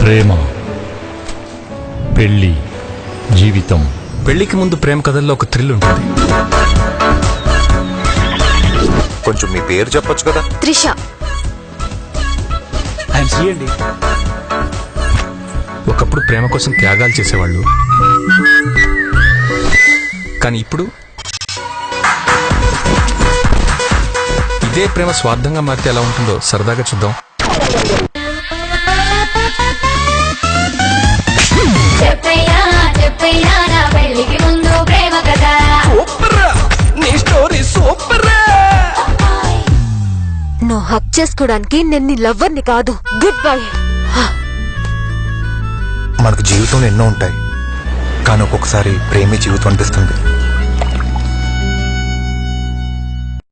ప్రేమ, పెళ్లి, జీవితం. పెళ్లికి ముందు ప్రేమ కథల్లో ఒక థ్రిల్ ఉంటుంది. కొంచెం మీ పేరు చెప్పొచ్చు కదా? త్రిష. ఒకప్పుడు ప్రేమ కోసం త్యాగాలు చేసేవాళ్ళు, కానీ ఇప్పుడు ఇదే ప్రేమ స్వార్థంగా మారితే ఎలా ఉంటుందో సరదాగా చూద్దాం. నువ్వు హక్ చేసుకోవడానికి నేను నీ లవ్వర్ని కాదు. Good bye. మనకు జీవితంలో ఎన్నో ఉంటాయి, కానీ ఒక్కొక్కసారి ప్రేమే జీవితం అనిపిస్తుంది.